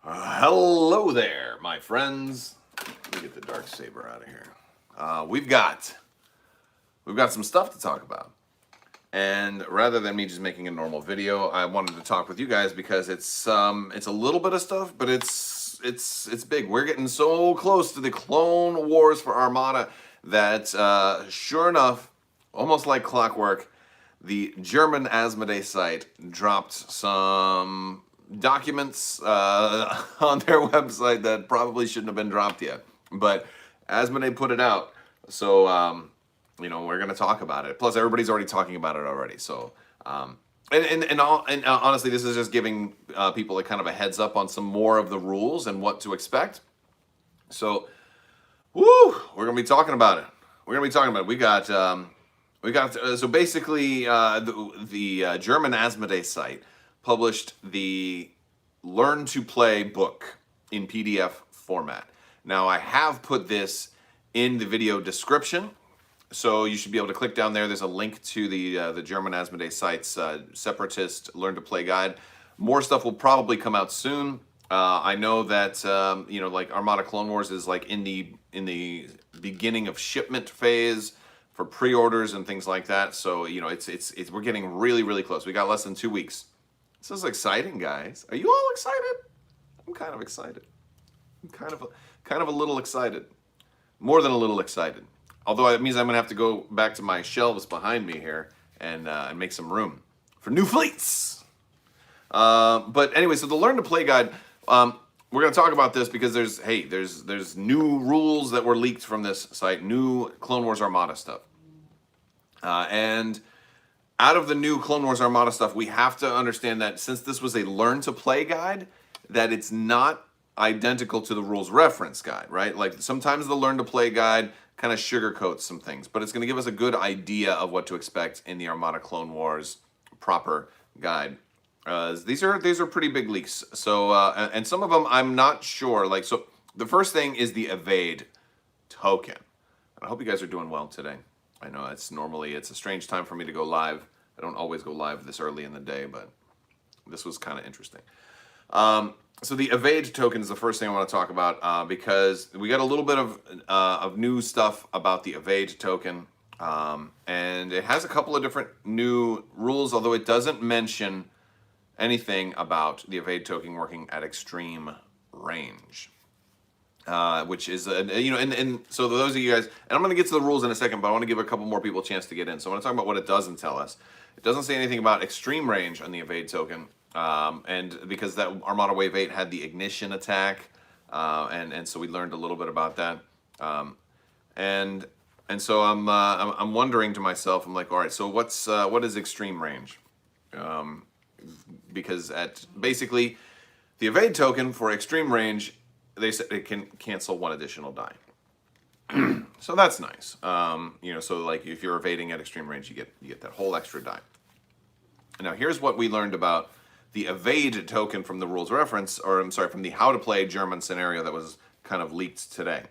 Hello there, my friends. Let me get the dark saber out of here. We've got some stuff to talk about, and rather than me just making a normal video, I wanted to talk with you guys because it's a little bit of stuff, but it's big. We're getting so close to the Clone Wars for Armada that sure enough, almost like clockwork, the German Asmodee site dropped some documents on their website that probably shouldn't have been dropped yet. But Asmodee put it out, so we're going to talk about it. Plus, everybody's already talking about it already. So, and honestly, this is just giving people a kind of a heads up on some more of the rules and what to expect. So, we're going to be talking about it. So basically, the German Asmodee site published the Learn to Play book in PDF format. Now, I have put this in the video description, so you should be able to click down there. There's a link to the German Asmodee site's Separatist Learn to Play guide. More stuff will probably come out soon. I know that like Armada Clone Wars is like in the beginning of shipment phase for pre-orders and things like that. So we're getting really close. We got less than 2 weeks. This is exciting, guys. Are you all excited? I'm kind of excited. I'm kind of a little excited. More than a little excited. Although it means I'm gonna have to go back to my shelves behind me here and make some room for new fleets. But anyway, so the Learn to Play guide. We're gonna talk about this because there's new rules that were leaked from this site, new Clone Wars Armada stuff, and out of the new Clone Wars Armada stuff, we have to understand that since this was a Learn to Play guide, that it's not identical to the rules reference guide, right? Like sometimes the Learn to Play guide kind of sugarcoats some things, but it's going to give us a good idea of what to expect in the Armada Clone Wars proper guide. These are pretty big leaks. So and some of them I'm not sure. Like, so the first thing is the evade token. I hope you guys are doing well today. I know it's a strange time for me to go live. I don't always go live this early in the day, but this was kind of interesting. So the evade token is the first thing I want to talk about because we got a little bit of new stuff about the evade token, and it has a couple of different new rules, although it doesn't mention anything about the evade token working at extreme range. Which is, and so those of you guys, and I'm going to get to the rules in a second, but I want to give a couple more people a chance to get in. So I want to talk about what it doesn't tell us. It doesn't say anything about extreme range on the evade token, and because that Armada Wave 8 had the ignition attack, and so we learned a little bit about that, and so I'm wondering to myself, I'm like, all right, so what is extreme range? Because at basically the evade token for extreme range, they said it can cancel one additional die. So that's nice. So like if you're evading at extreme range, you get that whole extra die. Now here's what we learned about the evade token from the rules reference, or I'm sorry, from the How to Play German scenario that was kind of leaked today.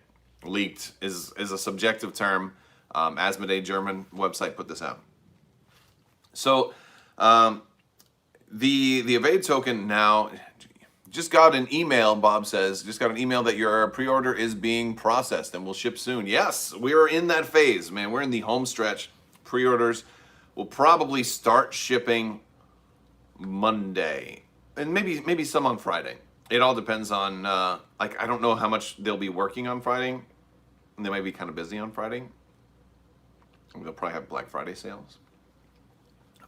Leaked is a subjective term. Asmodee German website put this out. So the evade token now just got an email, Bob says, just got an email that your pre-order is being processed and will ship soon. Yes, we're in that phase, man. We're in the home stretch. Pre-orders will probably start shipping Monday, and maybe some on Friday. It all depends on, I don't know how much they'll be working on Friday. They might be kind of busy on Friday. They'll probably have Black Friday sales.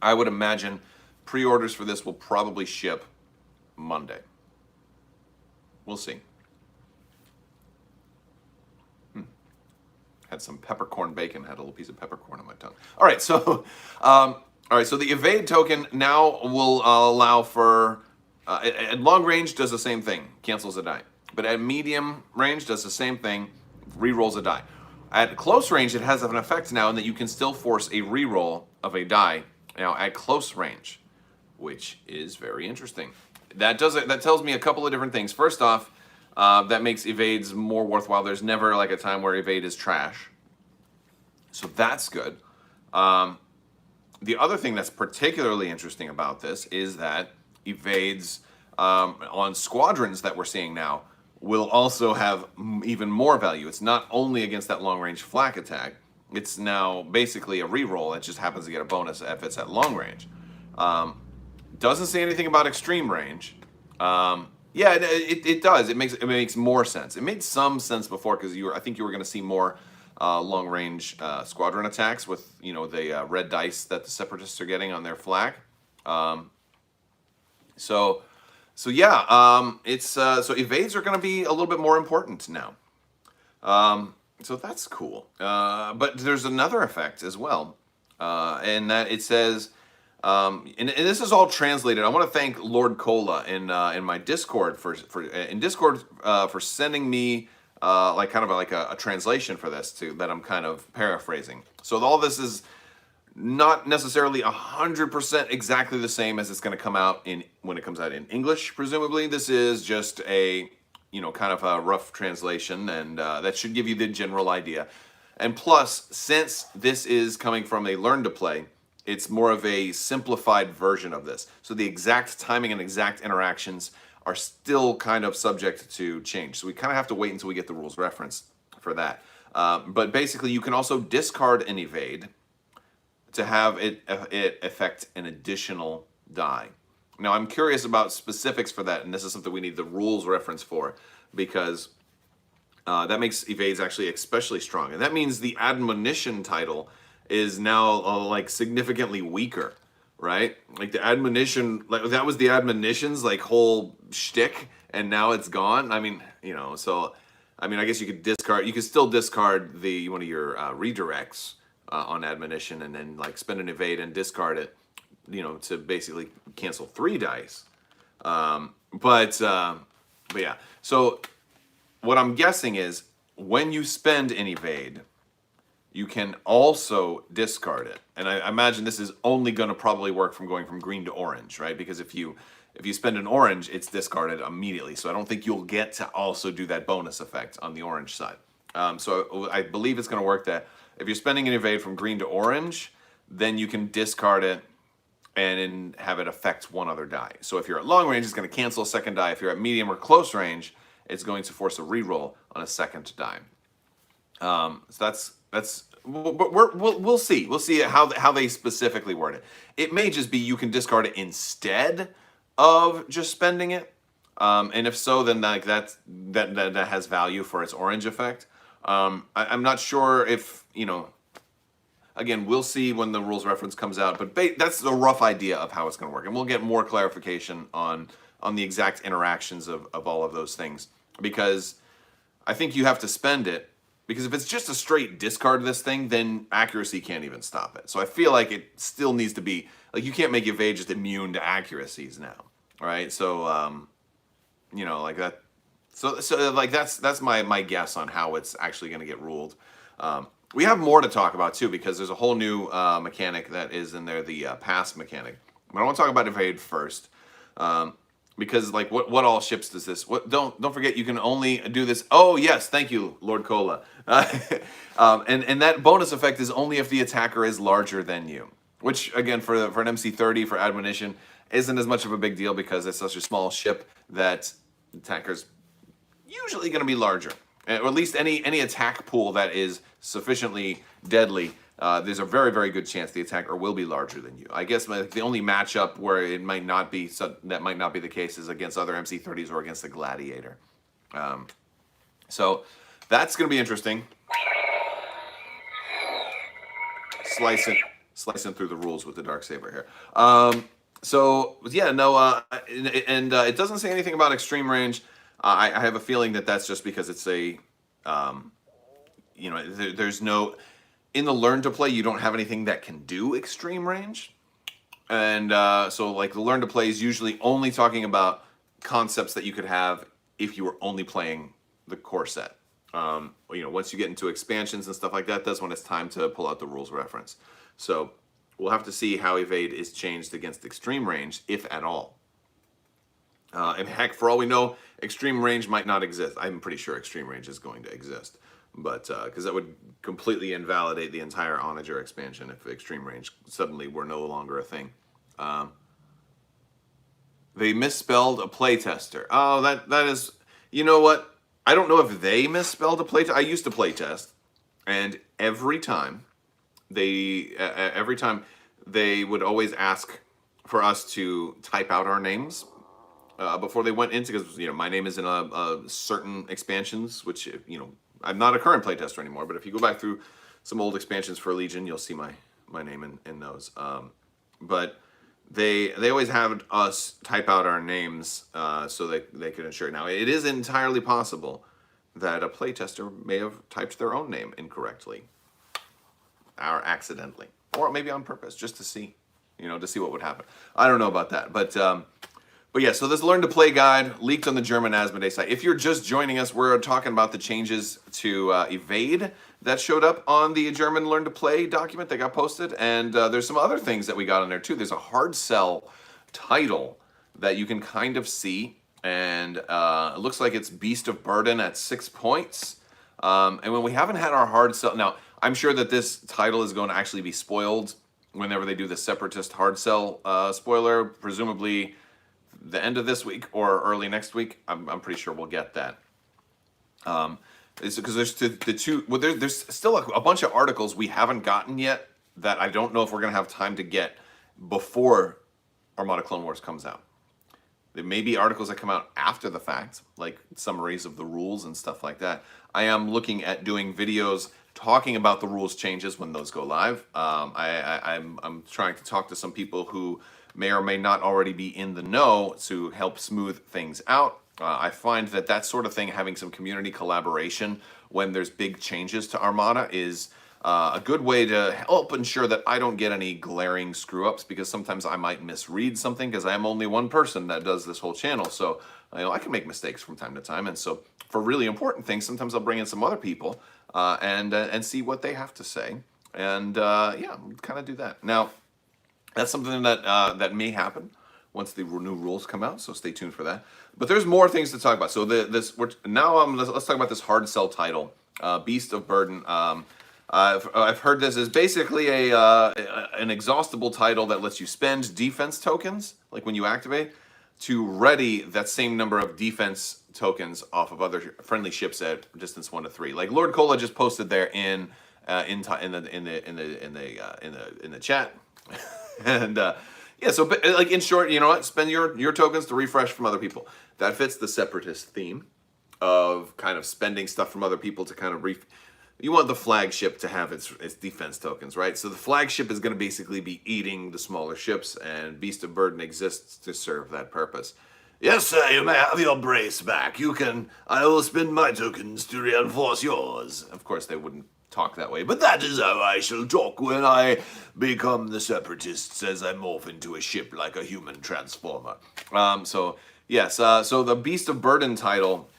I would imagine pre-orders for this will probably ship Monday. We'll see. Had some peppercorn bacon. Had a little piece of peppercorn on my tongue. All right, so so the evade token now will allow for at long range does the same thing, cancels a die. But at medium range does the same thing, re-rolls a die. At close range, it has an effect now in that you can still force a re-roll of a die now at close range, which is very interesting. That tells me a couple of different things. First off, that makes evades more worthwhile. There's never like a time where evade is trash. So that's good. The other thing that's particularly interesting about this is that evades on squadrons that we're seeing now will also have even more value. It's not only against that long-range flak attack, it's now basically a reroll. It just happens to get a bonus if it's at long range. Doesn't say anything about extreme range. Yeah, it does. It makes more sense. It made some sense before because I think you were going to see more long range squadron attacks with the red dice that the separatists are getting on their flak. So yeah, so evades are going to be a little bit more important now. So that's cool. But there's another effect as well, and that it says, and this is all translated. I want to thank Lord Cola in my Discord for sending me like kind of like a translation for this too that I'm kind of paraphrasing. So all this is not necessarily 100% exactly the same as it's going to come out when it comes out in English. Presumably, this is just a kind of a rough translation, and that should give you the general idea. And plus, since this is coming from a learn to play, it's more of a simplified version of this. So the exact timing and exact interactions are still kind of subject to change. So we kind of have to wait until we get the rules reference for that. But basically, you can also discard an evade to have it affect an additional die. Now, I'm curious about specifics for that, and this is something we need the rules reference for, because that makes evades actually especially strong. And that means the admonition title is now like significantly weaker, right? Like the admonition, like that was the admonition's like whole shtick, and now it's gone. I mean, so I mean, I guess you could still discard one of your redirects on admonition, and then like spend an evade and discard it, to basically cancel 3 dice. But yeah. So what I'm guessing is when you spend an evade, you can also discard it. And I imagine this is only going to probably work from going from green to orange, right? Because if you spend an orange, it's discarded immediately. So I don't think you'll get to also do that bonus effect on the orange side. So I believe it's going to work that if you're spending an evade from green to orange, then you can discard it and have it affect one other die. So if you're at long range, it's going to cancel a second die. If you're at medium or close range, it's going to force a reroll on a second die. So that's we'll see. We'll see how they specifically word it. It may just be you can discard it instead of just spending it. And if so, then like that has value for its orange effect. I'm not sure if again, we'll see when the rules reference comes out, but that's a rough idea of how it's going to work. And we'll get more clarification on the exact interactions of all of those things, because I think you have to spend it, because if it's just a straight discard this thing, then accuracy can't even stop it. So I feel like it still needs to be, like, you can't make evade just immune to accuracies now, right? So, like that. So like that's my guess on how it's actually going to get ruled. We have more to talk about too, because there's a whole new mechanic that is in there, the pass mechanic. But I want to talk about evade first, because like what all ships does this? Don't forget, you can only do this. Oh yes, thank you, Lord Cola. And that bonus effect is only if the attacker is larger than you, which again for an MC30 for admonition isn't as much of a big deal, because it's such a small ship that attackers usually going to be larger. Or at least any attack pool that is sufficiently deadly, there's a very, very good chance the attacker will be larger than you. I guess the only matchup where it might not be, that might not be the case, is against other MC30s or against the Gladiator. So that's going to be interesting. Slicing through the rules with the Darksaber here. So yeah, no, and it doesn't say anything about extreme range. I have a feeling that that's just because it's a, there's no, in the learn to play, you don't have anything that can do extreme range. And so like the learn to play is usually only talking about concepts that you could have if you were only playing the core set. Once you get into expansions and stuff like that, that's when it's time to pull out the rules reference. So we'll have to see how evade is changed against extreme range, if at all. And heck, for all we know, extreme range might not exist. I'm pretty sure extreme range is going to exist, but because that would completely invalidate the entire Onager expansion if extreme range suddenly were no longer a thing. They misspelled a playtester. Oh, that is, you know what? I don't know if they misspelled a playtest. I used to playtest, and every time they would always ask for us to type out our names before they went into, because my name is in a certain expansions, which I'm not a current playtester anymore. But if you go back through some old expansions for Legion, you'll see my name in those. But they always have us type out our names so they can ensure. Now, it is entirely possible that a playtester may have typed their own name incorrectly or accidentally, or maybe on purpose, just to see what would happen. I don't know about that, but yeah. So this Learn to Play guide leaked on the German Asmodee site. If you're just joining us, we're talking about the changes to Evade that showed up on the German Learn to Play document that got posted, and there's some other things that we got in there too. There's a hard sell title that you can kind of see, and it looks like it's Beast of Burden at 6 points. And when we haven't had our hard sell, now I'm sure that this title is going to actually be spoiled whenever they do the Separatist hard sell spoiler, presumably the end of this week or early next week. I'm pretty sure we'll get that. It's because there's there's still a bunch of articles we haven't gotten yet that I don't know if we're going to have time to get before Armada Clone Wars comes out. There may be articles that come out after the fact, like summaries of the rules and stuff like that. I am looking at doing videos talking about the rules changes when those go live. I'm trying to talk to some people who may or may not already be in the know to help smooth things out. I find that sort of thing, having some community collaboration when there's big changes to Armada, is a good way to help ensure that I don't get any glaring screw-ups, because sometimes I might misread something because I am only one person that does this whole channel. So I can make mistakes from time to time, and so for really important things, sometimes I'll bring in some other people and see what they have to say, and yeah, kind of do that. Now, that's something that may happen once the new rules come out, so stay tuned for that. But there's more things to talk about. So let's talk about this hard sell title, Beast of Burden. I've heard this is basically an exhaustible title that lets you spend defense tokens, like when you activate, to ready that same number of defense tokens off of other friendly ships at distance 1 to 3. Like Lord Cola just posted there in the chat, and yeah. So like in short, you know what? Spend your tokens to refresh from other people. That fits the Separatist theme of kind of spending stuff from other people to kind of you want the flagship to have its defense tokens, right? So the flagship is going to basically be eating the smaller ships, and Beast of Burden exists to serve that purpose. Yes, sir, you may have your brace back. I will spend my tokens to reinforce yours. Of course, they wouldn't talk that way, but that is how I shall talk when I become the Separatists, as I morph into a ship like a human transformer. So, yes, so the Beast of Burden title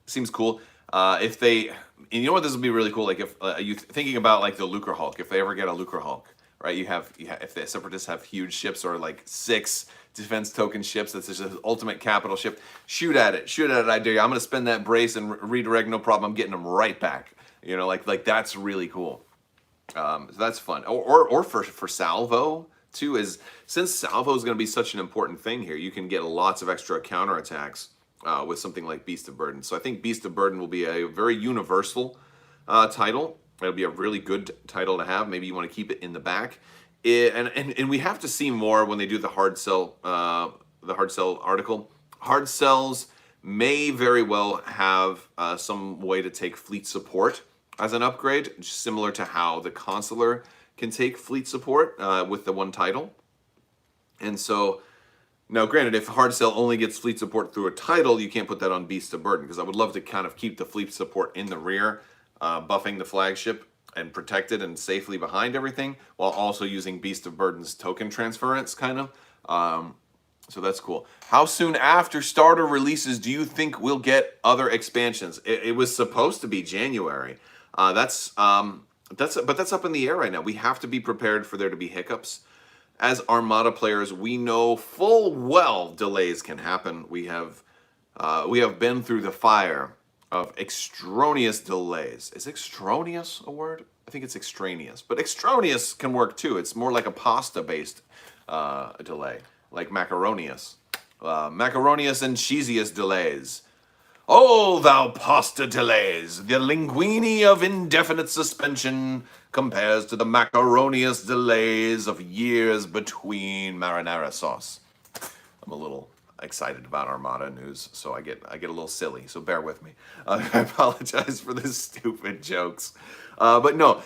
seems cool. If they... And you know what, this would be really cool, like if you thinking about like the Lucre Hulk, if they ever get a Lucre Hulk, right? If the Separatists have huge ships or like 6 defense token ships, that's just an ultimate capital ship, shoot at it, I dare you. I'm going to spend that brace and redirect, no problem, I'm getting them right back. Like that's really cool. So that's fun. Or for Salvo too, is since Salvo is going to be such an important thing here, you can get lots of extra counterattacks with something like Beast of Burden. So I think Beast of Burden will be a very universal title. It'll be a really good title to have. Maybe you want to keep it in the back. And we have to see more when they do the hard sell article. Hard sells may very well have some way to take fleet support as an upgrade, similar to how the Consular can take fleet support with the one title. And so... Now, granted, if hard sell only gets fleet support through a title, you can't put that on Beast of Burden, because I would love to kind of keep the fleet support in the rear, buffing the flagship and protect it and safely behind everything, while also using Beast of Burden's token transference, kind of. So that's cool. How soon after starter releases do you think we'll get other expansions? It was supposed to be January. But that's up in the air right now. We have to be prepared for there to be hiccups. As Armada players, we know full well delays can happen. We have been through the fire of extraneous delays. Is extraneous a word? I think it's extraneous, but extraneous can work too. It's more like a pasta-based delay. like Macaronius. Macaronius and Cheesius delays. Oh, thou pasta delays! The linguine of indefinite suspension compares to the macaronius delays of years between marinara sauce. I'm a little excited about Armada news, so I get a little silly. So bear with me. I apologize for the stupid jokes, but no.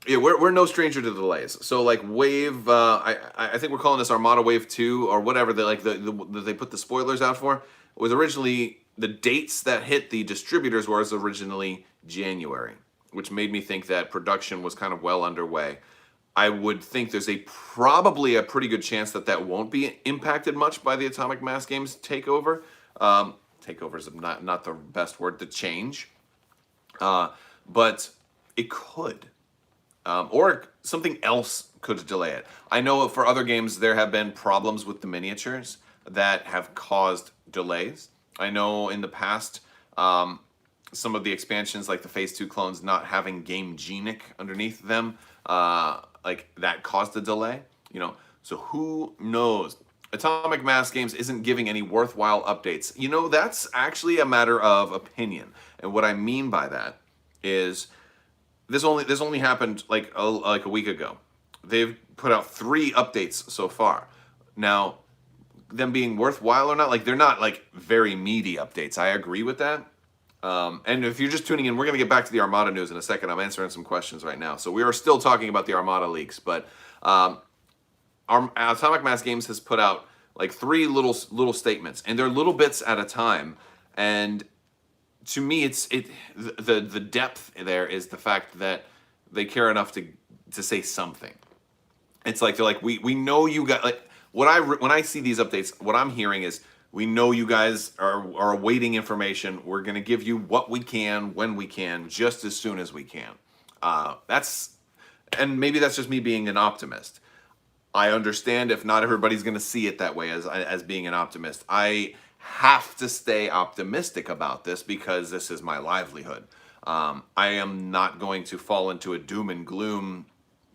Yeah, we're no stranger to delays. So like Wave, I think we're calling this Armada Wave 2 or whatever. They put the spoilers out for. It was originally the dates that hit the distributors was originally January, which made me think that production was kind of well underway. I would think there's probably a pretty good chance that won't be impacted much by the Atomic Mass Games takeover. Takeover is not the best word to change, but it could. Or something else could delay it. I know for other games there have been problems with the miniatures that have caused delays. I know in the past some of the expansions like the Phase 2 clones not having Game Genic underneath them, like that caused a delay, you know. So who knows? Atomic Mass Games isn't giving any worthwhile updates. You know, that's actually a matter of opinion. And what I mean by that is this only happened like a week ago. They've put out 3 updates so far. Now, them being worthwhile or not, like they're not like very meaty updates. I agree with that. And if you're just tuning in, we're going to get back to the Armada news in a second. I'm answering some questions right now. So we are still talking about the Armada leaks, but Atomic Mass Games has put out like 3 little statements, and they're little bits at a time. And to me, the depth there is the fact that they care enough to say something. It's like they're like, we know you got like when I see these updates, what I'm hearing is we know you guys are awaiting information. We're gonna give you what we can when we can, just as soon as we can. And maybe that's just me being an optimist. I understand if not everybody's gonna see it that way as being an optimist. I have to stay optimistic about this because this is my livelihood. I am not going to fall into a doom and gloom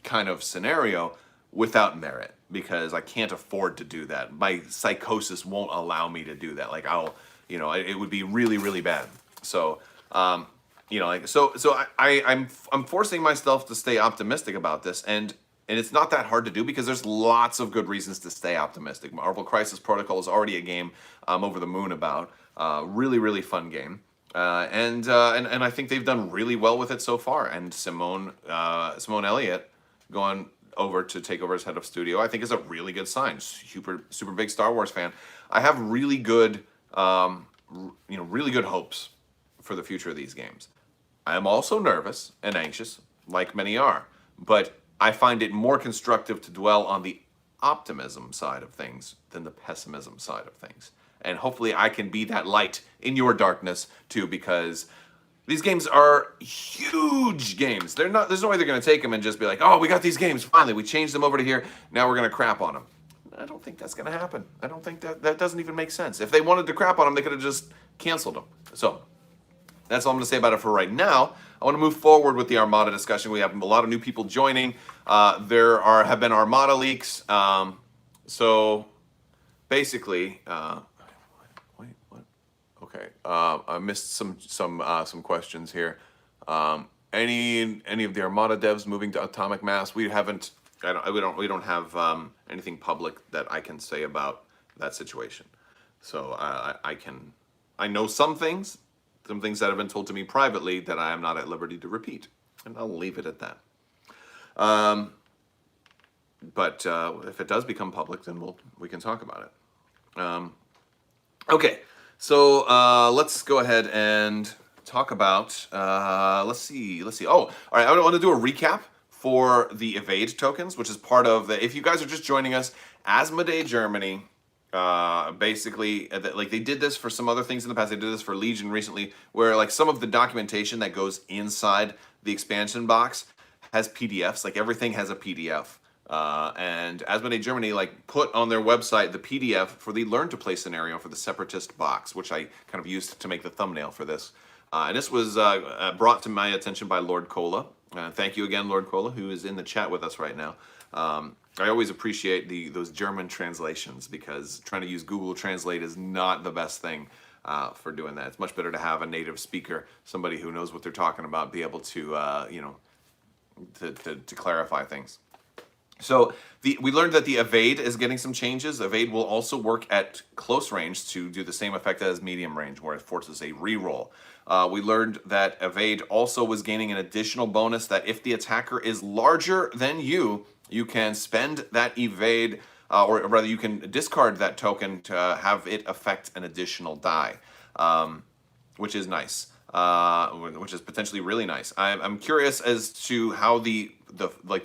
kind of scenario without merit because I can't afford to do that. My psychosis won't allow me to do that. Like it would be really, really bad. So, I'm forcing myself to stay optimistic about this, and it's not that hard to do because there's lots of good reasons to stay optimistic. Marvel Crisis Protocol is already a game I'm over the moon about. Really, really fun game. And I think they've done really well with it so far. And Simone Elliott going over to take over as head of studio, I think is a really good sign. Super big Star Wars fan. I have really good, really good hopes for the future of these games. I am also nervous and anxious, like many are, but I find it more constructive to dwell on the optimism side of things than the pessimism side of things. And hopefully I can be that light in your darkness too, because these games are huge games. There's no way they're going to take them and just be like, oh, we got these games, finally, we changed them over to here, now we're going to crap on them. I don't think that's going to happen. I don't think that doesn't even make sense. If they wanted to crap on them, they could have just canceled them. So that's all I'm going to say about it for right now. I want to move forward with the Armada discussion. We have a lot of new people joining. There have been Armada leaks. So basically, wait, what? Okay, I missed some questions here. Any of the Armada devs moving to Atomic Mass? We don't have anything public that I can say about that situation. So I know some things that have been told to me privately that I am not at liberty to repeat, and I'll leave it at that. But if it does become public, then we can talk about it. Okay, so let's go ahead and talk about. Let's see. Oh, all right. I want to do a recap for the Evade tokens, which is part of the. If you guys are just joining us, Asmodee Germany. Basically, like they did this for some other things in the past. They did this for Legion recently, where like some of the documentation that goes inside the expansion box has PDFs. Like everything has a PDF. And Asmodee Germany like put on their website the PDF for the Learn to Play scenario for the Separatist box, which I kind of used to make the thumbnail for this. And this was brought to my attention by Lord Cola. Thank you again, Lord Cola, who is in the chat with us right now. I always appreciate those German translations, because trying to use Google Translate is not the best thing for doing that. It's much better to have a native speaker, somebody who knows what they're talking about, be able to to clarify things. So we learned that the evade is getting some changes. Evade will also work at close range to do the same effect as medium range, where it forces a reroll. We learned that evade also was gaining an additional bonus that if the attacker is larger than you can spend that evade, or rather you can discard that token to have it affect an additional die, which is nice. Which is potentially really nice. I'm curious as to how the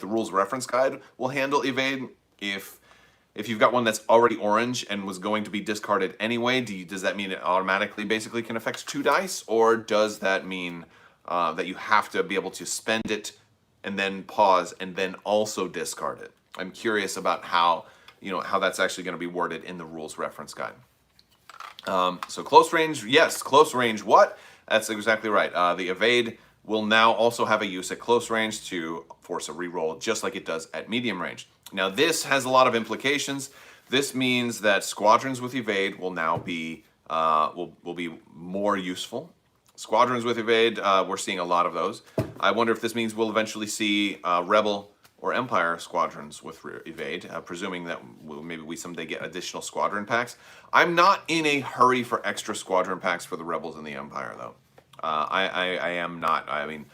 rules reference guide will handle evade. If you've got one that's already orange and was going to be discarded anyway, does that mean it automatically basically can affect 2 dice, or does that mean that you have to be able to spend it and then pause and then also discard it? I'm curious about how that's actually going to be worded in the rules reference guide. So close range, yes, close range. What? That's exactly right. The evade will now also have a use at close range to force a reroll, just like it does at medium range. Now, this has a lot of implications. This means that squadrons with evade will now be will be more useful. Squadrons with evade, we're seeing a lot of those. I wonder if this means we'll eventually see Rebel or Empire squadrons with evade, presuming that maybe we someday get additional squadron packs. I'm not in a hurry for extra squadron packs for the Rebels and the Empire, though. I am not. I mean,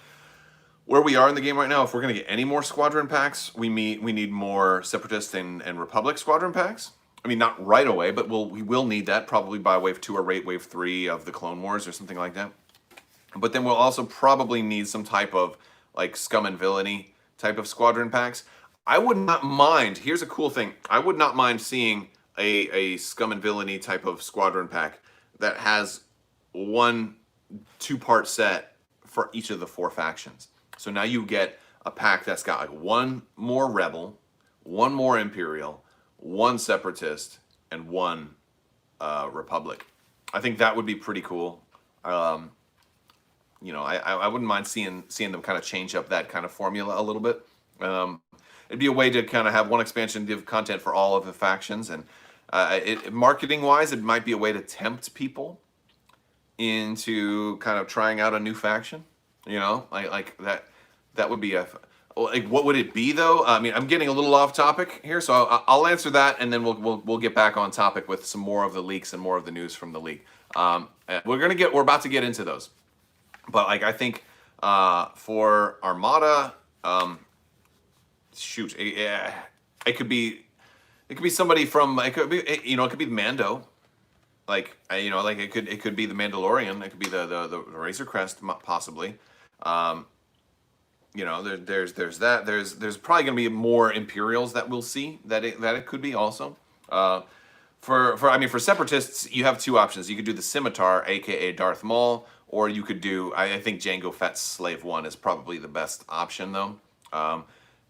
where we are in the game right now, if we're going to get any more squadron packs, we need more Separatist and Republic squadron packs. I mean, not right away, but we will need that probably by Wave 2 or Wave 3 of the Clone Wars or something like that. But then we'll also probably need some type of like Scum and Villainy type of squadron packs. I would not mind, here's a cool thing, I would not mind seeing a Scum and Villainy type of squadron pack that has 1 2-part set for each of the 4 factions. So now you get a pack that's got like 1 more Rebel, 1 more Imperial, 1 Separatist, and 1 Republic. I think that would be pretty cool. I wouldn't mind seeing them kind of change up that kind of formula a little bit. It'd be a way to kind of have 1 expansion give content for all of the factions, and marketing-wise, it might be a way to tempt people into kind of trying out a new faction. Like that would be like, what would it be though? I mean, I'm getting a little off topic here, so I'll answer that, and then we'll get back on topic with some more of the leaks and more of the news from the leak. We're about to get into those. But like I think for Armada, it could be somebody from, it could be Mando, like it could be the Mandalorian, it could be the Razor Crest possibly. There's that. There's probably gonna be more Imperials that we'll see that it could be also. For Separatists, you have 2 options. You could do the Scimitar, aka Darth Maul. Or you could do, I think Jango Fett's Slave 1 is probably the best option, though. But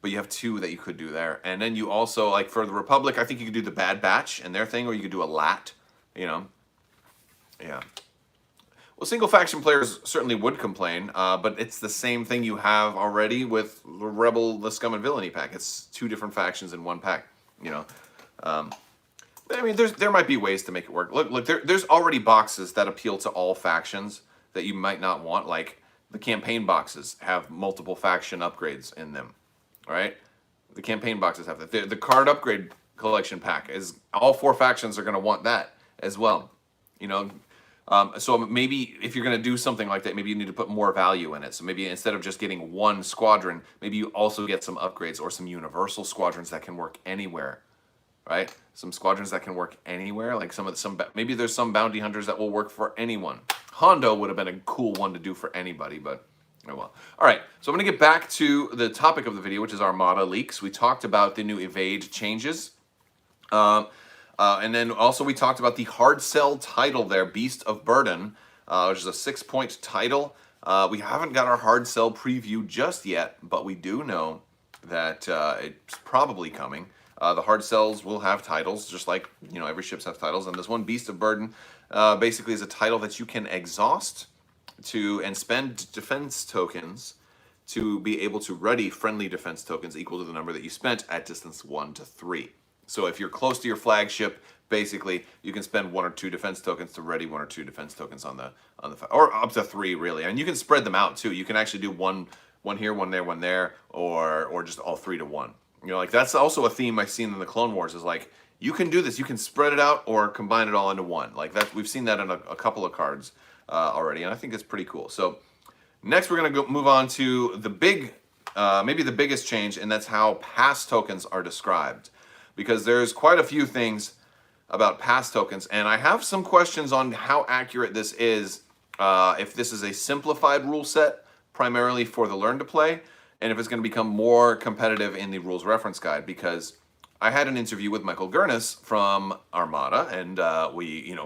you have 2 that you could do there. And then you also, like for the Republic, I think you could do the Bad Batch and their thing, or you could do a LAT, Yeah. Well, single faction players certainly would complain, but it's the same thing you have already with the Rebel, the Scum and Villainy pack. It's 2 different factions in 1 pack, I mean, there might be ways to make it work. Look, there's already boxes that appeal to all factions that you might not want, like the campaign boxes have multiple faction upgrades in them, right? The campaign boxes have that. The card upgrade collection pack is all 4 factions are going to want that as well, So maybe if you're going to do something like that, maybe you need to put more value in it. So maybe instead of just getting 1 squadron, maybe you also get some upgrades or some universal squadrons that can work anywhere, right? Some squadrons that can work anywhere, like maybe there's some bounty hunters that will work for anyone. Hondo would have been a cool one to do for anybody, but oh well. All right, so I'm going to get back to the topic of the video, which is Armada Leaks. We talked about the new evade changes. And then also we talked about the hard sell title there, Beast of Burden, which is a 6-point title. We haven't got our hard sell preview just yet, but we do know that it's probably coming. The hard cells will have titles, just like every ships have titles. And this one, Beast of Burden, basically is a title that you can exhaust and spend defense tokens to be able to ready friendly defense tokens equal to the number that you spent at distance 1 to 3. So if you're close to your flagship, basically you can spend 1 or 2 defense tokens to ready 1 or 2 defense tokens on the or up to 3 really. And you can spread them out too. You can actually do one here, one there, or just all 3 to 1. You know, like that's also a theme I've seen in the Clone Wars is like you can do this. You can spread it out or combine it all into one. Like that, we've seen that in a couple of cards already, and I think it's pretty cool. So next, we're going to move on to the big, maybe the biggest change, and that's how pass tokens are described. Because there's quite a few things about pass tokens, and I have some questions on how accurate this is, if this is a simplified rule set, primarily for the Learn to Play, and if it's going to become more competitive in the rules reference guide, because I had an interview with Michael Gurnis from Armada, and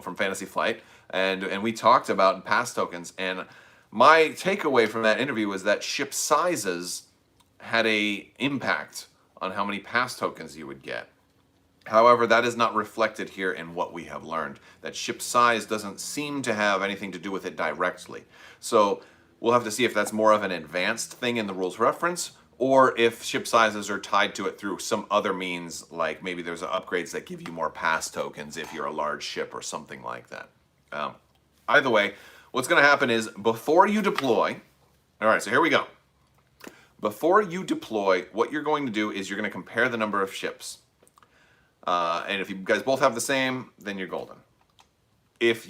from Fantasy Flight, and we talked about pass tokens, and my takeaway from that interview was that ship sizes had a impact on how many pass tokens you would get. However, that is not reflected here in what we have learned. That ship size doesn't seem to have anything to do with it directly. So we'll have to see if that's more of an advanced thing in the rules reference, or if ship sizes are tied to it through some other means, like maybe there's upgrades that give you more pass tokens if you're a large ship or something like that. Either way, what's going to happen is before you deploy, all right, so here we go. Before you deploy, what you're going to do is you're going to compare the number of ships. And if you guys both have the same, then you're golden. If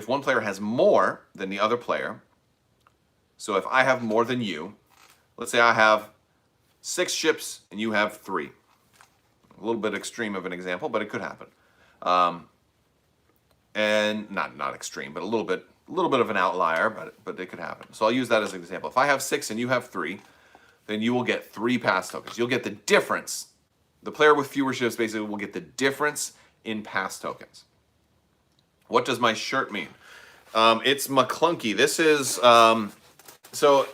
one player has more than the other player, so if I have more than you, let's say I have 6 ships and you have 3. A little bit extreme of an example, but it could happen. And not extreme, but a little bit of an outlier, but it could happen. So I'll use that as an example. If I have 6 and you have 3, then you will get 3 pass tokens. You'll get the difference. The player with fewer ships basically will get the difference in pass tokens. What does my shirt mean? It's McClunky. This is I thought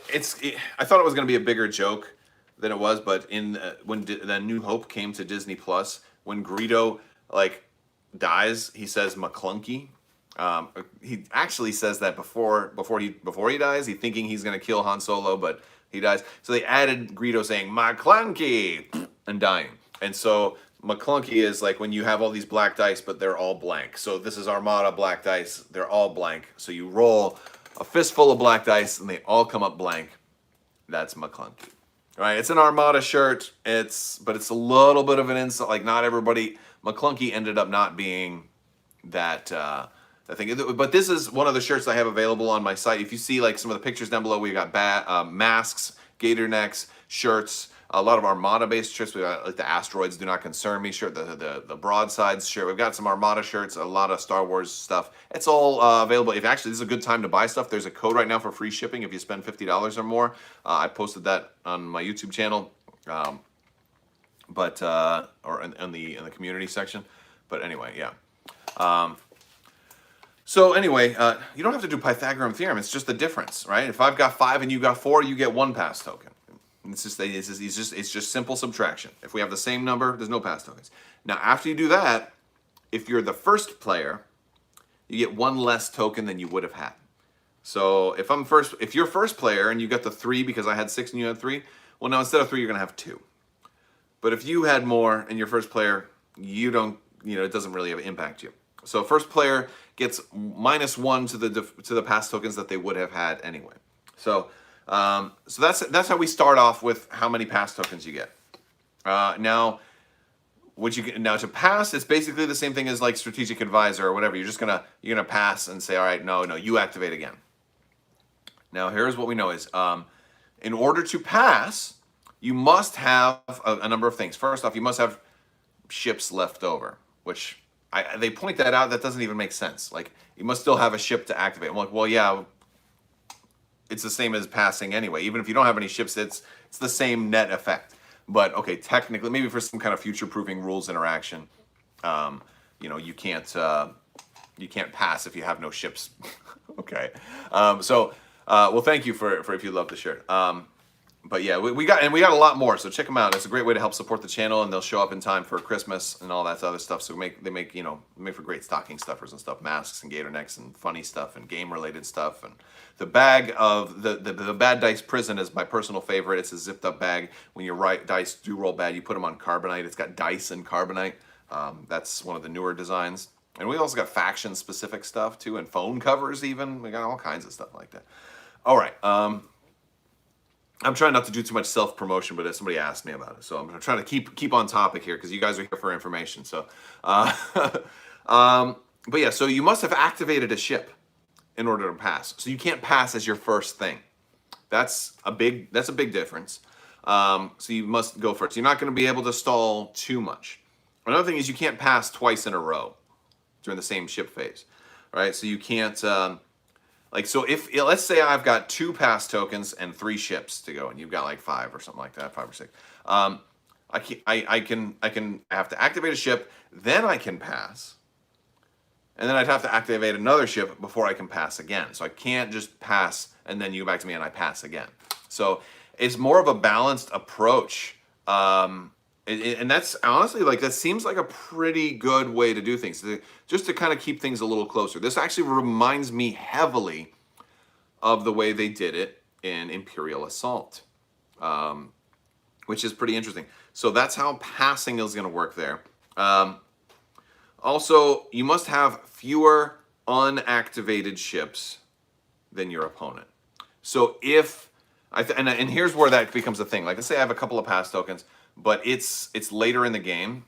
it was going to be a bigger joke than it was, but when the New Hope came to Disney Plus, when Greedo dies, he says McClunky. He actually says that before he dies. He's thinking he's going to kill Han Solo, but he dies. So they added Greedo saying McClunky and dying. And so McClunky is like when you have all these black dice, but they're all blank. So this is Armada black dice. They're all blank. So you roll a fistful of black dice and they all come up blank. That's McClunky. Right? It's an Armada shirt. But it's a little bit of an insult. Like not everybody. McClunky ended up not being that thing. But this is one of the shirts I have available on my site. If you see like some of the pictures down below, we've got masks, gator necks, shirts. A lot of Armada-based shirts. We got like the Asteroids Do Not Concern Me shirt, the Broadsides shirt. We've got some Armada shirts, a lot of Star Wars stuff. It's all available. If actually this is a good time to buy stuff, there's a code right now for free shipping if you spend $50 or more. I posted that on my YouTube channel, or in the community section. But anyway, yeah. So anyway, you don't have to do Pythagorean theorem. It's just the difference, right? If I've got 5 and you got 4, you get 1 pass token. It's just simple subtraction. If we have the same number, there's no pass tokens. Now, after you do that, if you're the first player, you get 1 less token than you would have had. So if you're first player and you got the 3 because I had 6 and you had 3, well, now instead of 3, you're gonna have 2. But if you had more and you're first player, it doesn't really impact you. So first player gets -1 to the pass tokens that they would have had anyway. So that's how we start off with how many pass tokens you get. Now to pass, it's basically the same thing as like strategic advisor or whatever. You're gonna pass and say, all right, no, you activate again. Now here's what we know is in order to pass, you must have a number of things. First off, you must have ships left over, which they point that out. That doesn't even make sense. Like you must still have a ship to activate. I'm like, well, yeah. It's the same as passing anyway. Even if you don't have any ships, it's the same net effect. But okay, technically, maybe for some kind of future-proofing rules interaction, you can't pass if you have no ships. Okay. Well, thank you for if you love the shirt. But yeah, we got a lot more, so check them out. It's a great way to help support the channel, and they'll show up in time for Christmas and all that other stuff. So they make for great stocking stuffers and stuff, masks and gator necks and funny stuff and game related stuff. And the bag of the Bad Dice Prison is my personal favorite. It's a zipped up bag. When your dice do roll bad, you put them on carbonite. It's got dice and carbonite. That's one of the newer designs. And we also got faction specific stuff too, and phone covers even. We got all kinds of stuff like that. All right. I'm trying not to do too much self-promotion, but somebody asked me about it, so I'm trying to keep on topic here because you guys are here for information. So, but yeah, so you must have activated a ship in order to pass. So you can't pass as your first thing. That's a big difference. So you must go first. You're not going to be able to stall too much. Another thing is you can't pass twice in a row during the same ship phase, right? So you can't. So if let's say I've got 2 pass tokens and 3 ships to go, and you've got like 5 or something like that, 5 or 6. I have to activate a ship, then I can pass, and then I'd have to activate another ship before I can pass again. So I can't just pass and then you go back to me and I pass again. So it's more of a balanced approach, and that's honestly that seems like a pretty good way to do things, just to kind of keep things a little closer. This actually reminds me heavily of the way they did it in Imperial Assault, which is pretty interesting. So that's how passing is going to work there. Also, you must have fewer unactivated ships than your opponent. So if and here's where that becomes a thing. Like, let's say I have a couple of pass tokens, but it's later in the game.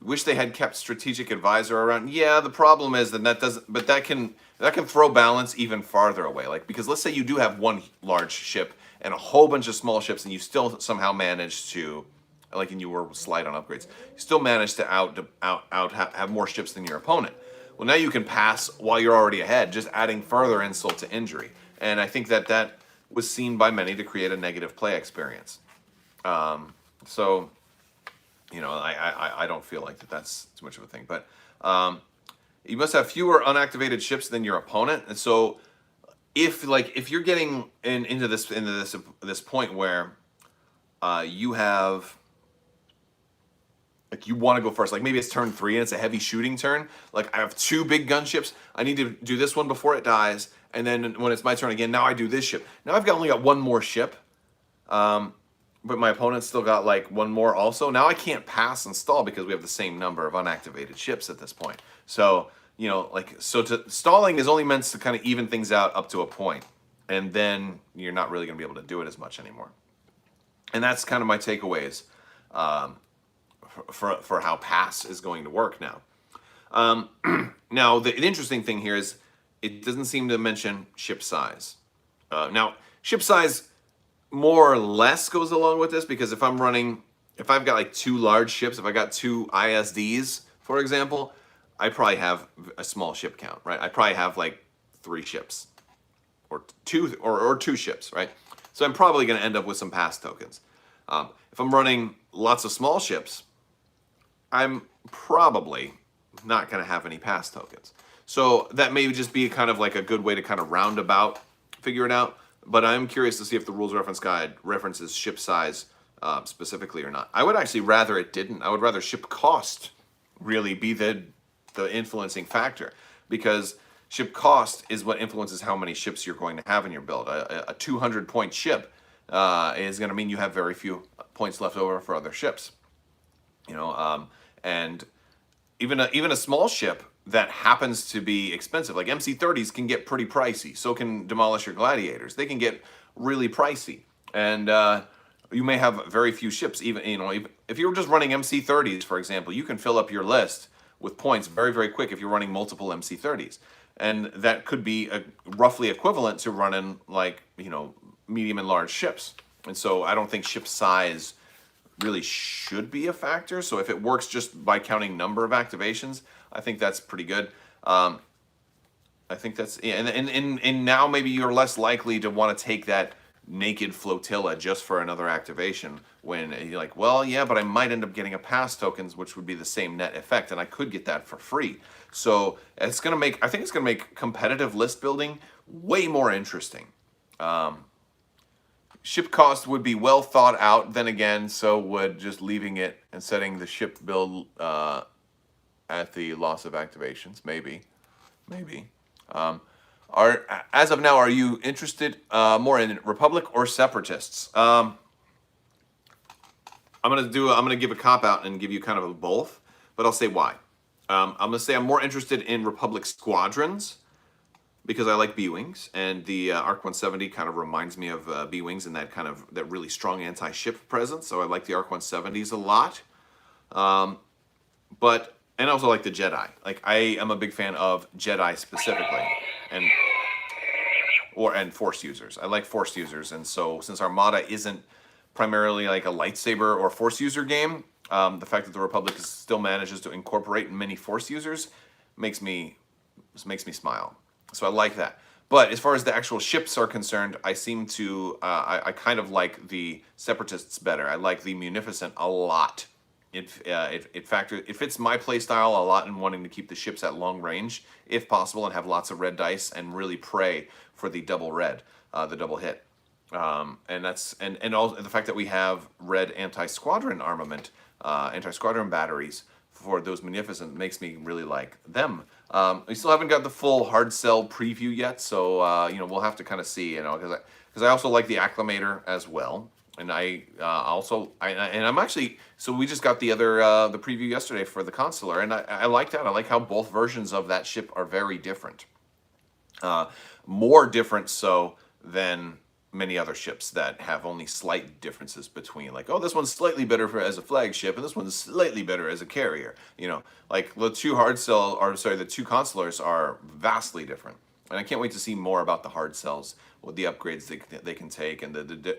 Wish they had kept strategic advisor around. Yeah, the problem is that doesn't. But that can throw balance even farther away. Like, because let's say you do have one large ship and a whole bunch of small ships, and you still somehow manage to, like, and you were slight on upgrades, you still manage to have more ships than your opponent. Well, now you can pass while you're already ahead, just adding further insult to injury. And I think that was seen by many to create a negative play experience. So, I don't feel like that's too much of a thing. But you must have fewer unactivated ships than your opponent. And so, if you're getting into this point where you have, you want to go first, like maybe it's turn 3 and it's a heavy shooting turn. Like, I have 2 big gunships. I need to do this one before it dies, and then when it's my turn again, now I do this ship. Now I've only got 1 more ship, but my opponent's still got like 1 more also. Now I can't pass and stall because we have the same number of unactivated ships at this point. So stalling is only meant to kind of even things out up to a point, and then you're not really going to be able to do it as much anymore. And that's kind of my takeaways for how pass is going to work now. Now, the interesting thing here is it doesn't seem to mention ship size. Now, ship size more or less goes along with this, because if I've got like 2 large ships, if I got 2 ISDs, for example, I probably have a small ship count, right? I probably have like 3 ships or 2 ships, right? So I'm probably going to end up with some pass tokens. If I'm running lots of small ships, I'm probably not going to have any pass tokens. So that may just be kind of like a good way to kind of roundabout figure it out. But I'm curious to see if the rules reference guide references ship size specifically or not. I would actually rather it didn't. I would rather ship cost really be the influencing factor, because ship cost is what influences how many ships you're going to have in your build. A 200-point ship is going to mean you have very few points left over for other ships. And even a small ship that happens to be expensive, like MC30s can get pretty pricey. So can Demolish Your Gladiators. They can get really pricey. And you may have very few ships. Even if you were just running MC30s, for example, you can fill up your list with points very, very quick if you're running multiple MC30s. And that could be roughly equivalent to running medium and large ships. And so I don't think ship size really should be a factor. So if it works just by counting number of activations, I think that's pretty good. I think that's, yeah, and now maybe you're less likely to want to take that naked flotilla just for another activation, when you're like, well, yeah, but I might end up getting a pass tokens, which would be the same net effect, and I could get that for free. So I think it's gonna make competitive list building way more interesting. Ship cost would be well thought out. Then again, so would just leaving it and setting the ship build at the loss of activations. Maybe. As of now, are you interested more in Republic or Separatists? I'm gonna give a cop out and give you kind of a both, but I'll say why. I'm gonna say I'm more interested in Republic squadrons because I like B-wings, and the ARC 170 kind of reminds me of B-wings and that really strong anti-ship presence. So I like the ARC 170s a lot. And I also like the Jedi. Like, I am a big fan of Jedi specifically, and Force users. I like Force users, and so since Armada isn't primarily like a lightsaber or Force user game, the fact that the Republic still manages to incorporate many Force users makes me smile. So I like that. But as far as the actual ships are concerned, I kind of like the Separatists better. I like the Munificent a lot. It fits my playstyle a lot in wanting to keep the ships at long range, if possible, and have lots of red dice and really pray for the double red, the double hit. And also the fact that we have red anti-squadron armament, anti-squadron batteries for those Munificent makes me really like them. We still haven't got the full hard sell preview yet, so we'll have to kind of see, because I also like the Acclimator as well. And I'm actually, so we just got the preview yesterday for the Consular, and I like that. I like how both versions of that ship are very different. More different so than many other ships that have only slight differences between, like, oh, this one's slightly better as a flagship, and this one's slightly better as a carrier. Like the two the two Consulars are vastly different. And I can't wait to see more about the hard cells, with the upgrades they can take, and the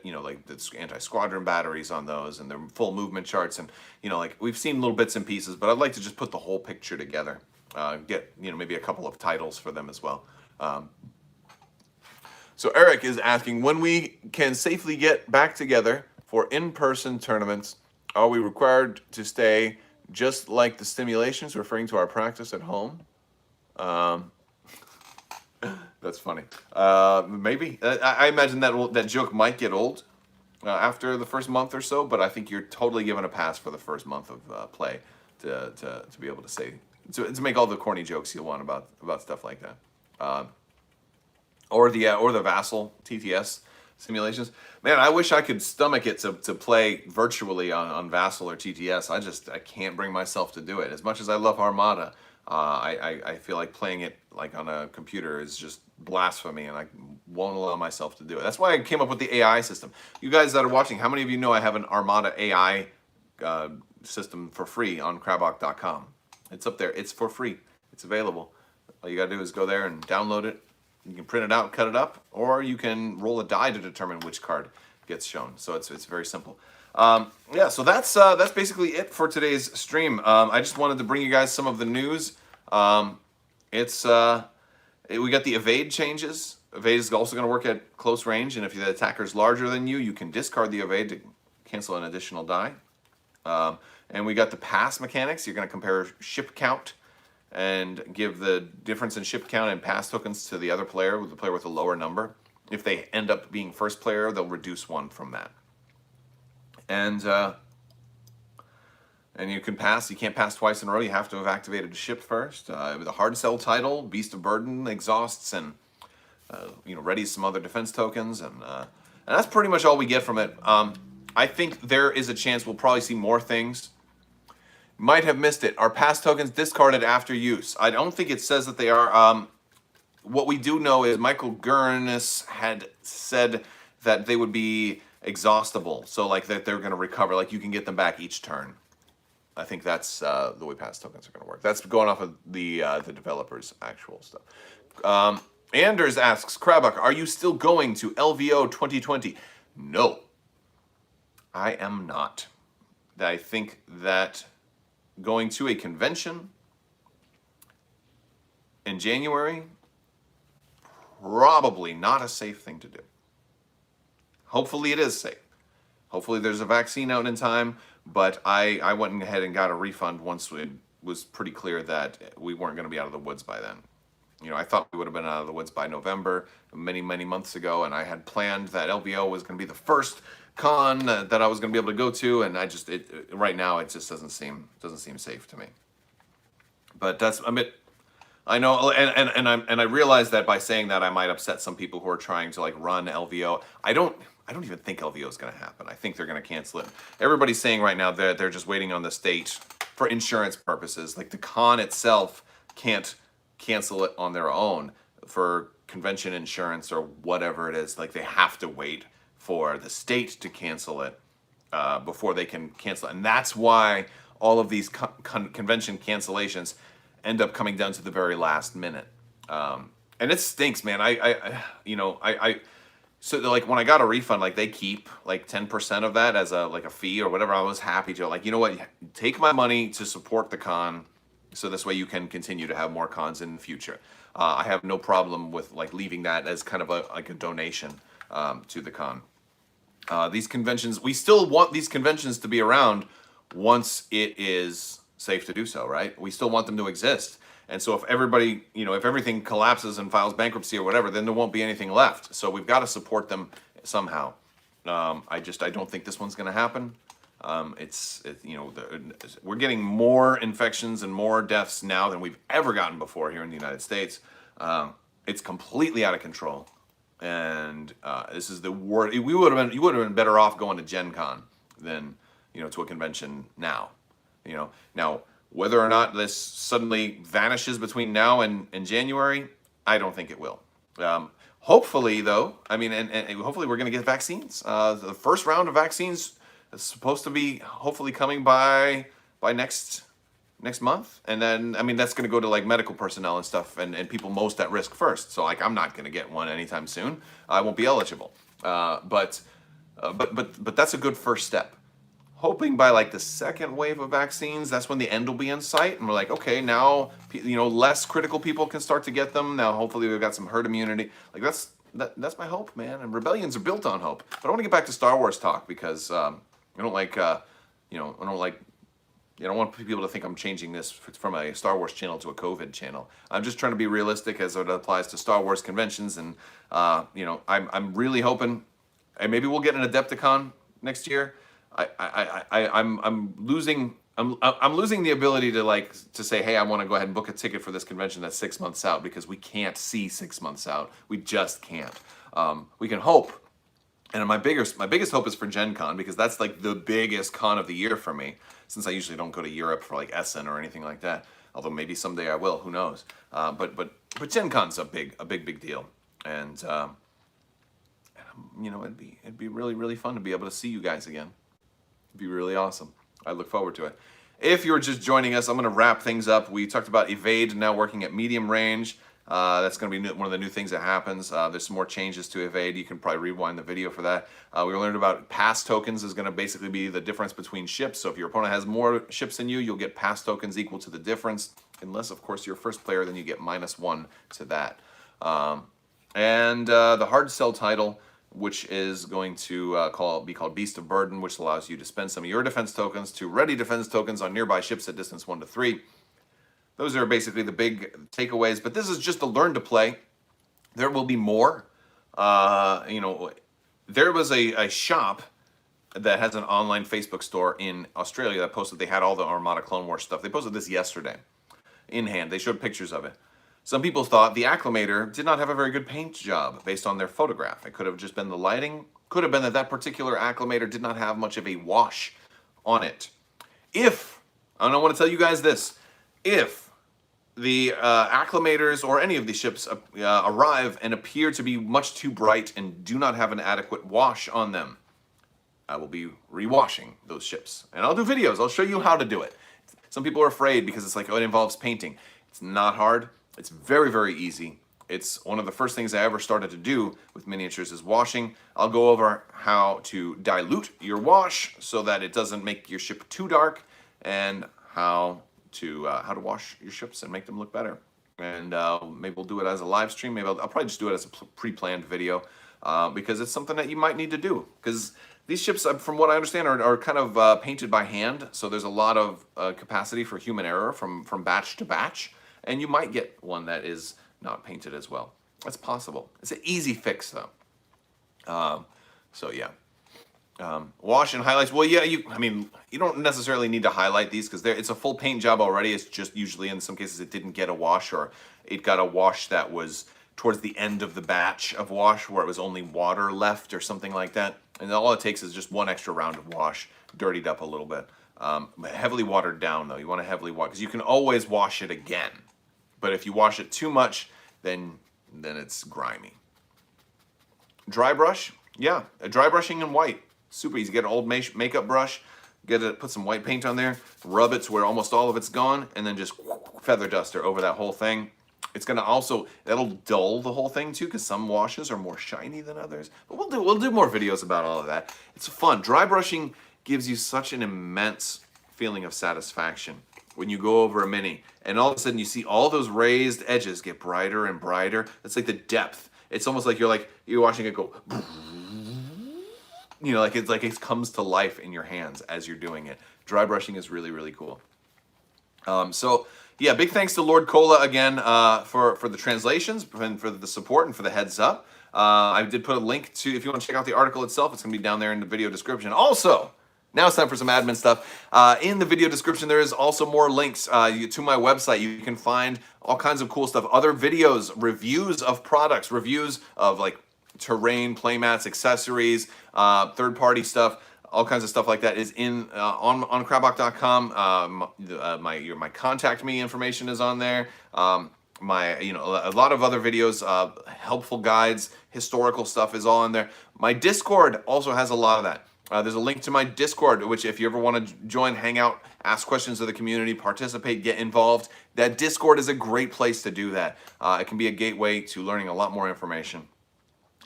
anti-squadron batteries on those, and their full movement charts, and like we've seen little bits and pieces, but I'd like to just put the whole picture together, get maybe a couple of titles for them as well. So Eric is asking, when we can safely get back together for in-person tournaments, are we required to stay just like the simulations, referring to our practice at home? That's funny. Maybe. I imagine that joke might get old after the first month or so, but I think you're totally given a pass for the first month of play to be able to say, to make all the corny jokes you want about stuff like that. Or the Vassal TTS simulations. Man, I wish I could stomach it to play virtually on Vassal or TTS. I can't bring myself to do it. As much as I love Armada, I feel like playing it like on a computer is just blasphemy, and I won't allow myself to do it. That's why I came up with the AI system. You guys that are watching, how many of you know I have an Armada AI system for free on Crabbok.com? It's up there. It's for free. It's available. All you gotta do is go there and download it. You can print it out, cut it up, or you can roll a die to determine which card gets shown. So it's very simple. Yeah, so that's basically it for today's stream. I just wanted to bring you guys some of the news. We got the evade changes. Evade is also going to work at close range, and if the attacker's larger than you, you can discard the evade to cancel an additional die. And we got the pass mechanics. You're going to compare ship count and give the difference in ship count and pass tokens to the other player, with the player with a lower number. If they end up being first player, they'll reduce one from that. And you can pass. You can't pass twice in a row. You have to have activated a ship first. With a hard sell title, Beast of Burden, exhausts, and readies some other defense tokens, and that's pretty much all we get from it. I think there is a chance we'll probably see more things. Might have missed it. Are pass tokens discarded after use? I don't think it says that they are. What we do know is Michael Gurnis had said that they would be exhaustible, so like that they're going to recover, like you can get them back each turn. I think that's the way pass tokens are going to work. That's going off of the developers' actual stuff. Anders asks, Crabbok, are you still going to LVO 2020? No, I am not. I think that going to a convention in January, probably not a safe thing to do. Hopefully it is safe. Hopefully there's a vaccine out in time, but I went ahead and got a refund once it was pretty clear that we weren't going to be out of the woods by then. I thought we would have been out of the woods by November, many, many months ago, and I had planned that LVO was going to be the first con that I was going to be able to go to, and right now it just doesn't seem safe to me. But that's a bit. I know, and I realize that by saying that I might upset some people who are trying to like run LVO. I don't even think LVO is going to happen. I think they're going to cancel it. Everybody's saying right now that they're just waiting on the state for insurance purposes. Like the con itself can't cancel it on their own for convention insurance or whatever it is. Like they have to wait for the state to cancel it before they can cancel it. And that's why all of these convention cancellations end up coming down to the very last minute. And it stinks, man. So like when I got a refund, like they keep like 10% of that as a fee or whatever. I was happy to, like, you know what, take my money to support the con, so this way you can continue to have more cons in the future. I have no problem with like leaving that as kind of a donation to the con. These conventions, we still want these conventions to be around once it is safe to do so, right? We still want them to exist. And so if everybody, if everything collapses and files bankruptcy or whatever, then there won't be anything left. So we've got to support them somehow. I don't think this one's going to happen. We're getting more infections and more deaths now than we've ever gotten before here in the United States. It's completely out of control. And this is the worst. You would have been better off going to Gen Con than, to a convention now. Now, whether or not this suddenly vanishes between now and January, I don't think it will. Hopefully, though, and hopefully we're going to get vaccines. The first round of vaccines is supposed to be hopefully coming by next month. And then, that's going to go to like medical personnel and stuff and people most at risk first. So like, I'm not going to get one anytime soon. I won't be eligible. But that's a good first step. Hoping by like the second wave of vaccines, that's when the end will be in sight. And we're like, okay, now, less critical people can start to get them. Now, hopefully we've got some herd immunity. Like that's my hope, man. And rebellions are built on hope. But I want to get back to Star Wars talk because I don't want people to think I'm changing this from a Star Wars channel to a COVID channel. I'm just trying to be realistic as it applies to Star Wars conventions. And, I'm really hoping, and maybe we'll get an Adepticon next year. I'm losing the ability to say, hey, I want to go ahead and book a ticket for this convention that's 6 months out, because we can't see 6 months out. We just can't. We can hope. And my biggest hope is for Gen Con, because that's like the biggest con of the year for me, since I usually don't go to Europe for like Essen or anything like that. Although maybe someday I will, who knows? But Gen Con's a big deal. And it'd be really, really fun to be able to see you guys again. It'd be really awesome. I look forward to it. If you're just joining us, I'm going to wrap things up. We talked about Evade now working at medium range. That's going to be one of the new things that happens. There's some more changes to Evade. You can probably rewind the video for that. We learned about pass tokens is going to basically be the difference between ships. So if your opponent has more ships than you, you'll get pass tokens equal to the difference. Unless, of course, you're first player, then you get -1 to that. The hard sell title, which is going to be called Beast of Burden, which allows you to spend some of your defense tokens to ready defense tokens on nearby ships at distance 1 to 3. Those are basically the big takeaways, but this is just a learn to play. There will be more. There was a shop that has an online Facebook store in Australia that posted they had all the Armada Clone Wars stuff. They posted this yesterday in hand. They showed pictures of it. Some people thought the Acclimator did not have a very good paint job based on their photograph. It could have just been the lighting. Could have been that particular Acclimator did not have much of a wash on it. I want to tell you guys this, if the Acclimators or any of these ships arrive and appear to be much too bright and do not have an adequate wash on them, I will be rewashing those ships. And I'll do videos. I'll show you how to do it. Some people are afraid because it's like, oh, it involves painting. It's not hard. It's very, very easy. It's one of the first things I ever started to do with miniatures is washing. I'll go over how to dilute your wash so that it doesn't make your ship too dark, and how to wash your ships and make them look better. And maybe we'll do it as a live stream. Maybe I'll probably just do it as a pre-planned video because it's something that you might need to do. Because these ships, from what I understand, are kind of painted by hand. So there's a lot of capacity for human error from batch to batch. And you might get one that is not painted as well. That's possible. It's an easy fix though. So yeah. Wash and highlights. Well, yeah, I mean, you don't necessarily need to highlight these because it's a full paint job already. It's just usually in some cases it didn't get a wash, or it got a wash that was towards the end of the batch of wash where it was only water left or something like that. And all it takes is just one extra round of wash, dirtied up a little bit. But heavily watered down though. You want to heavily wash because you can always wash it again. But if you wash it too much, then it's grimy. Dry brush, yeah, dry brushing in white. Super easy. Get an old makeup brush, put some white paint on there, rub it to where almost all of it's gone, and then just feather duster over that whole thing. It's gonna also, that'll dull the whole thing too, because some washes are more shiny than others. But we'll do more videos about all of that. It's fun. Dry brushing gives you such an immense feeling of satisfaction when you go over a mini, and all of a sudden you see all those raised edges get brighter and brighter. It's like the depth. It's almost like you're watching it go. You know, like it comes to life in your hands as you're doing it. Dry brushing is really, really cool. So yeah, big thanks to Lord Cola again for the translations and for the support and for the heads up. I did put a link to, if you want to check out the article itself, it's going to be down there in the video description. Also, now it's time for some admin stuff. In the video description, there is also more links to my website. You can find all kinds of cool stuff, other videos, reviews of products, reviews of like terrain, playmats, accessories, third-party stuff, all kinds of stuff like that is in on Crabbok.com. My contact me information is on there. A lot of other videos, helpful guides, historical stuff is all in there. My Discord also has a lot of that. There's a link to my Discord, which if you ever want to join, hang out, ask questions of the community, participate, get involved, that Discord is a great place to do that. It can be a gateway to learning a lot more information.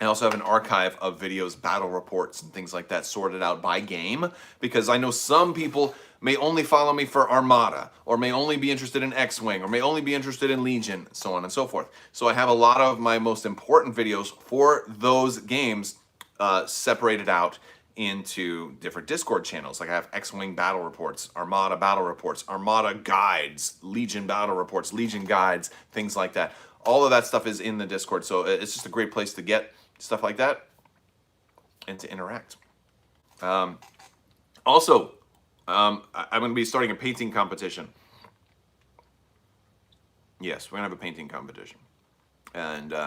I also have an archive of videos, battle reports, and things like that sorted out by game, because I know some people may only follow me for Armada, or may only be interested in X-Wing, or may only be interested in Legion, so on and so forth. So I have a lot of my most important videos for those games separated out into different Discord channels. Like I have X-Wing battle reports, Armada battle reports, Armada guides, Legion battle reports, Legion guides, things like that. All of that stuff is in the Discord, so it's just a great place to get stuff like that and to interact. Also, I'm going to be starting a painting competition. Yes, we're going to have a painting competition. And so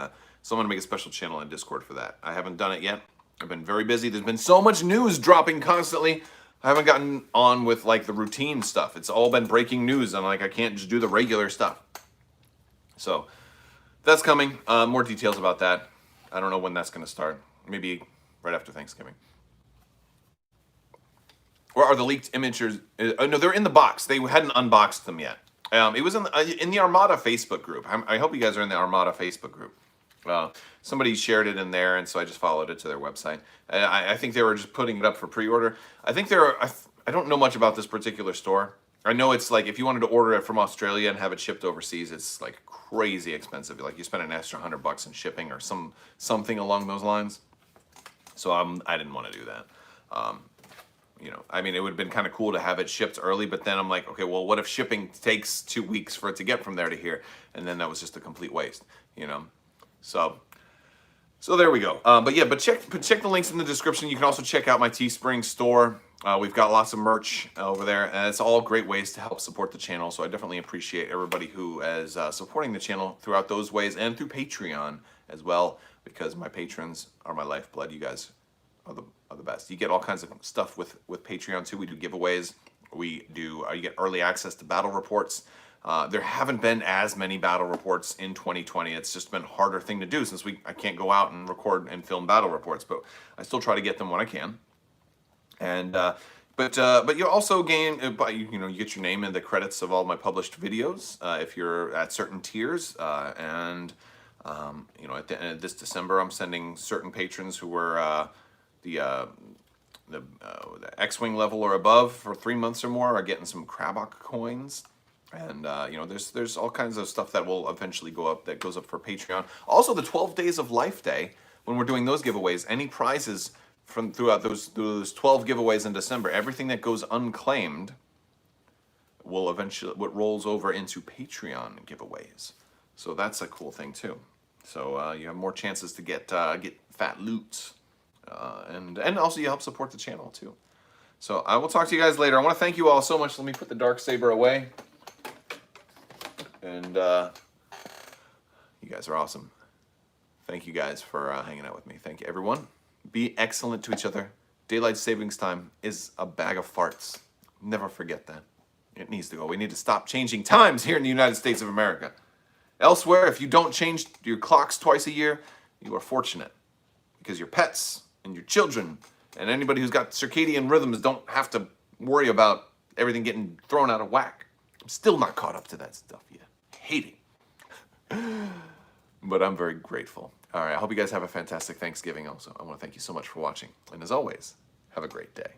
I'm going to make a special channel in Discord for that. I haven't done it yet. I've been very busy. There's been so much news dropping constantly. I haven't gotten on with like the routine stuff. It's all been breaking news, and like I can't just do the regular stuff. So that's coming. More details about that. I don't know when that's going to start. Maybe right after Thanksgiving. Or are the leaked images? No, they're in the box. They hadn't unboxed them yet. It was in the Armada Facebook group. I hope you guys are in the Armada Facebook group. Somebody shared it in there, and so I just followed it to their website. I think they were just putting it up for pre-order. I think I don't know much about this particular store. I know it's like if you wanted to order it from Australia and have it shipped overseas, it's like crazy expensive. Like you spend an extra $100 in shipping or something along those lines. So I didn't want to do that. I mean, it would have been kind of cool to have it shipped early, but then I'm like, okay, well, what if shipping takes 2 weeks for it to get from there to here? And then that was just a complete waste, So there we go. But check the links in the description. You can also check out my Teespring store. We've got lots of merch over there, and it's all great ways to help support the channel. So I definitely appreciate everybody who is supporting the channel throughout those ways and through Patreon as well, because my patrons are my lifeblood. You guys are the best. You get all kinds of stuff with Patreon too. We do giveaways. You get early access to battle reports. There haven't been as many battle reports in 2020. It's just been a harder thing to do since I can't go out and record and film battle reports, but I still try to get them when I can. And but you also gain you get your name in the credits of all my published videos if you're at certain tiers. At the end of this December, I'm sending certain patrons who were the X-Wing level or above for 3 months or more are getting some Crabbok coins. And there's all kinds of stuff that will eventually go up, that goes up for Patreon. Also, the 12 Days of Life Day, when we're doing those giveaways, any prizes from throughout those 12 giveaways in December, everything that goes unclaimed will eventually, what rolls over into Patreon giveaways. So that's a cool thing too. So you have more chances to get fat loot, and also you help support the channel too. So I will talk to you guys later. I want to thank you all so much. Let me put the Darksaber away. And you guys are awesome. Thank you guys for hanging out with me. Thank you, everyone. Be excellent to each other. Daylight savings time is a bag of farts. Never forget that. It needs to go. We need to stop changing times here in the United States of America. Elsewhere, if you don't change your clocks twice a year, you are fortunate. Because your pets and your children and anybody who's got circadian rhythms don't have to worry about everything getting thrown out of whack. I'm still not caught up to that stuff yet. Hate it. But I'm very grateful. All right, I hope you guys have a fantastic Thanksgiving also. I want to thank you so much for watching. And as always, have a great day.